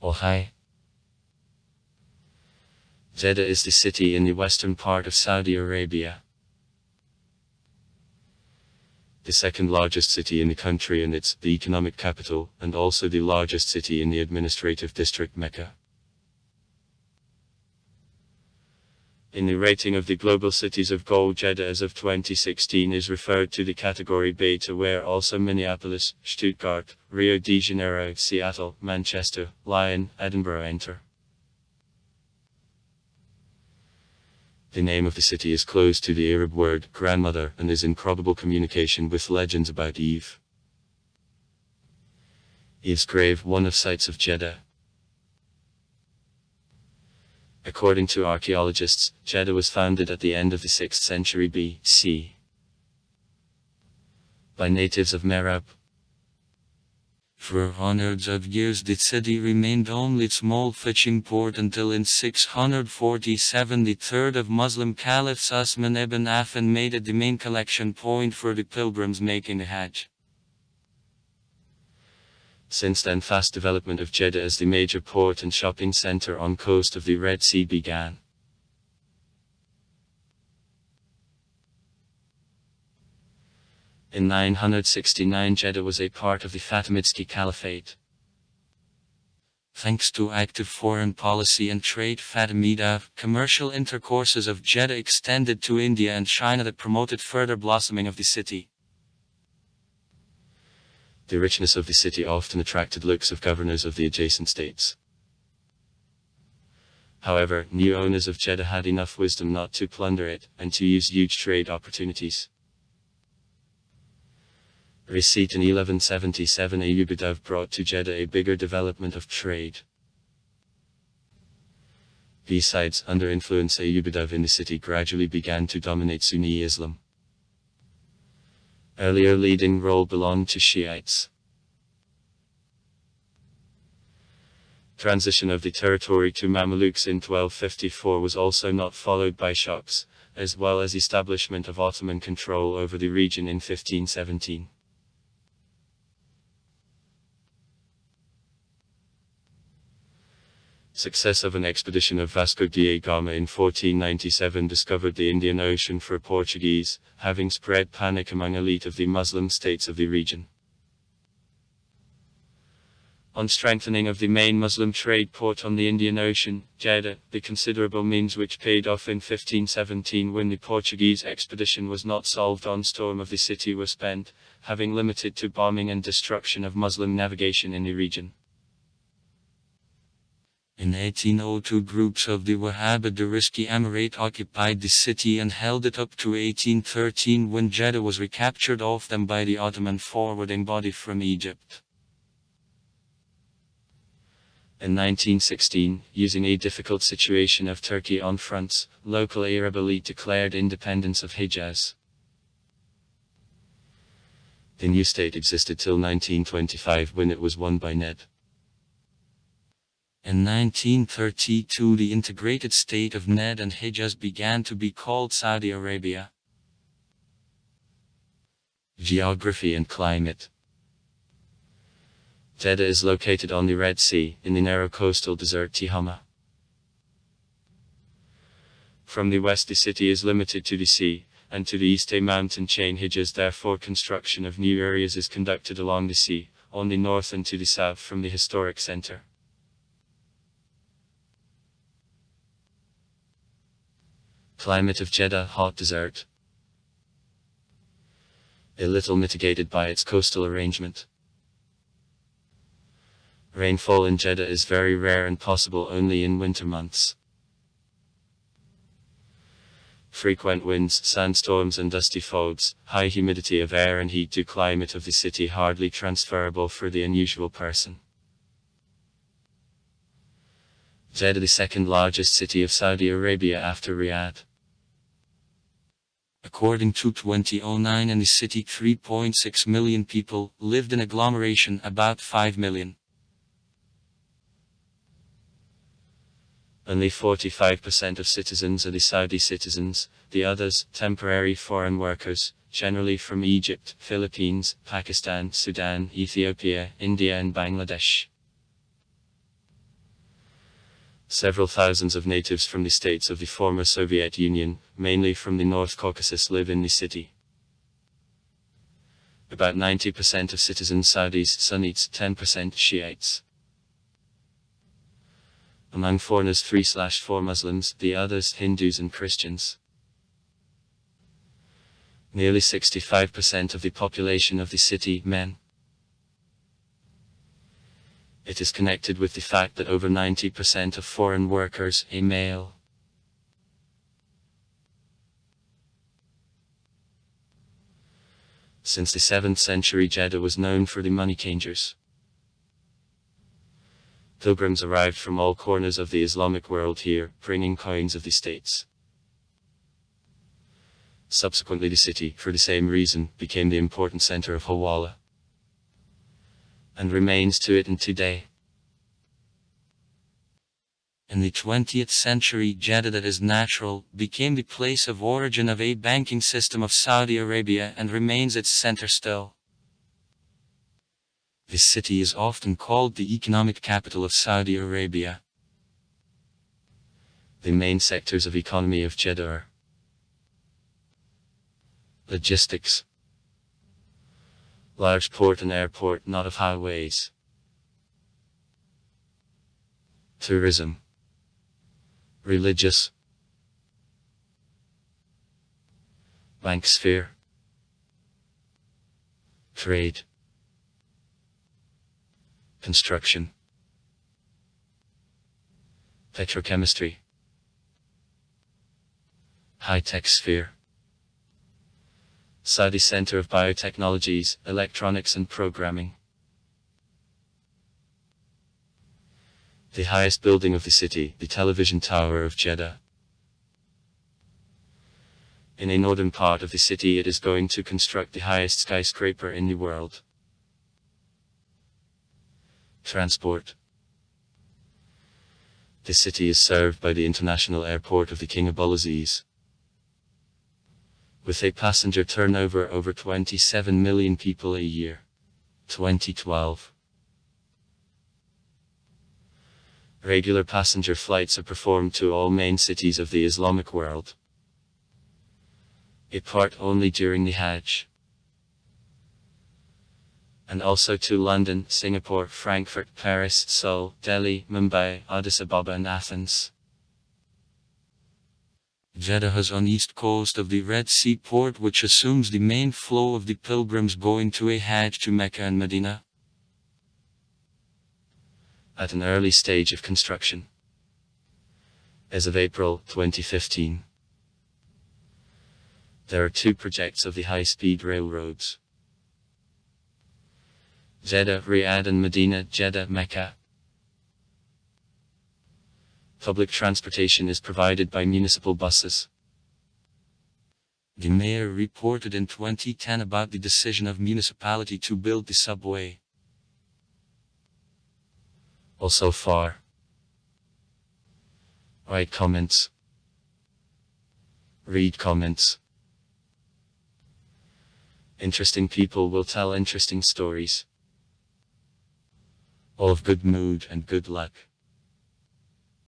Ohio. Jeddah is the city in the western part of Saudi Arabia. The second largest city in the country, and it's the economic capital, and also the largest city in the administrative district Mecca. In the rating of the global cities of gold, Jeddah as of 2016 is referred to the category Beta, where also Minneapolis, Stuttgart, Rio de Janeiro, Seattle, Manchester, Lyon, Edinburgh enter. The name of the city is close to the Arab word grandmother and is in probable communication with legends about Eve. Eve's grave, one of sites of Jeddah. According to archaeologists, Jeddah was founded at the end of the 6th century BC by natives of Merab. For hundreds of years the city remained only a small fishing port until in 647 the third of Muslim caliphs Usman ibn Affan made it the main collection point for the pilgrims making the Hajj. Since then, fast development of Jeddah as the major port and shopping center on coast of the Red Sea began. In 969, Jeddah was a part of the Fatimid Caliphate. Thanks to active foreign policy and trade, Fatimida commercial intercourses of Jeddah extended to India and China that promoted further blossoming of the city. The richness of the city often attracted looks of governors of the adjacent states. However, new owners of Jeddah had enough wisdom not to plunder it, and to use huge trade opportunities. Receipt in 1177, Ayyubid brought to Jeddah a bigger development of trade. Besides, under influence, Ayyubid in the city gradually began to dominate Sunni Islam. Earlier leading role belonged to Shiites. Transition of the territory to Mamluks in 1254 was also not followed by shocks, as well as establishment of Ottoman control over the region in 1517. Success of an expedition of Vasco da Gama in 1497 discovered the Indian Ocean for Portuguese, having spread panic among elite of the Muslim states of the region. On strengthening of the main Muslim trade port on the Indian Ocean, Jeddah, the considerable means which paid off in 1517 when the Portuguese expedition was not solved on storm of the city were spent, having limited to bombing and destruction of Muslim navigation in the region. In 1802 groups of the Wahhabite Dariski Emirate occupied the city and held it up to 1813 when Jeddah was recaptured off them by the Ottoman forwarding body from Egypt. In 1916, using a difficult situation of Turkey on fronts, local Arab elite declared independence of Hijaz. The new state existed till 1925 when it was won by Ned. In 1932 the integrated state of Najd and Hijaz began to be called Saudi Arabia. Geography and climate. Jeddah is located on the Red Sea, in the narrow coastal desert Tihama. From the west the city is limited to the sea, and to the east a mountain chain Hijaz, therefore construction of new areas is conducted along the sea, on the north and to the south from the historic center. Climate of Jeddah, hot desert. A little mitigated by its coastal arrangement. Rainfall in Jeddah is very rare and possible only in winter months. Frequent winds, sandstorms and dusty fogs, high humidity of air and heat to climate of the city hardly transferable for the unusual person. Jeddah, the second largest city of Saudi Arabia after Riyadh. According to 2009 in the city 3.6 million people lived in agglomeration, about 5 million. Only 45% of citizens are the Saudi citizens, the others, temporary foreign workers, generally from Egypt, Philippines, Pakistan, Sudan, Ethiopia, India and Bangladesh. Several thousands of natives from the states of the former Soviet Union, mainly from the North Caucasus, live in the city. About 90% of citizens Saudis, Sunnites, 10% Shiites. Among foreigners 3/4 Muslims, the others Hindus and Christians. Nearly 65% of the population of the city, men. It is connected with the fact that over 90% of foreign workers, a male. Since the 7th century, Jeddah was known for the money changers. Pilgrims arrived from all corners of the Islamic world here, bringing coins of the states. Subsequently, the city, for the same reason, became the important center of Hawala, and remains to it today. In the 20th century, Jeddah, that is natural, became the place of origin of a banking system of Saudi Arabia and remains its center still. This city is often called the economic capital of Saudi Arabia. The main sectors of economy of Jeddah are logistics, large port and airport, not of highways, tourism, religious, bank sphere, trade, construction, petrochemistry, high-tech sphere, Saudi Center of Biotechnologies, Electronics and Programming. The highest building of the city, the television tower of Jeddah. In a northern part of the city, it is going to construct the highest skyscraper in the world. Transport. The city is served by the international airport of the King Abdulaziz, with a passenger turnover over 27 million people a year. 2012. Regular passenger flights are performed to all main cities of the Islamic world. A part only during the Hajj. And also to London, Singapore, Frankfurt, Paris, Seoul, Delhi, Mumbai, Addis Ababa and Athens. Jeddah is on east coast of the Red Sea port, which assumes the main flow of the pilgrims going to a Hajj to Mecca and Medina. At an early stage of construction. As of April 2015. There are 2 projects of the high-speed railroads. Jeddah, Riyadh and Medina, Jeddah, Mecca. Public transportation is provided by municipal buses. The mayor reported in 2010 about the decision of municipality to build the subway. Also far. Write comments. Read comments. Interesting people will tell interesting stories. All of good mood and good luck.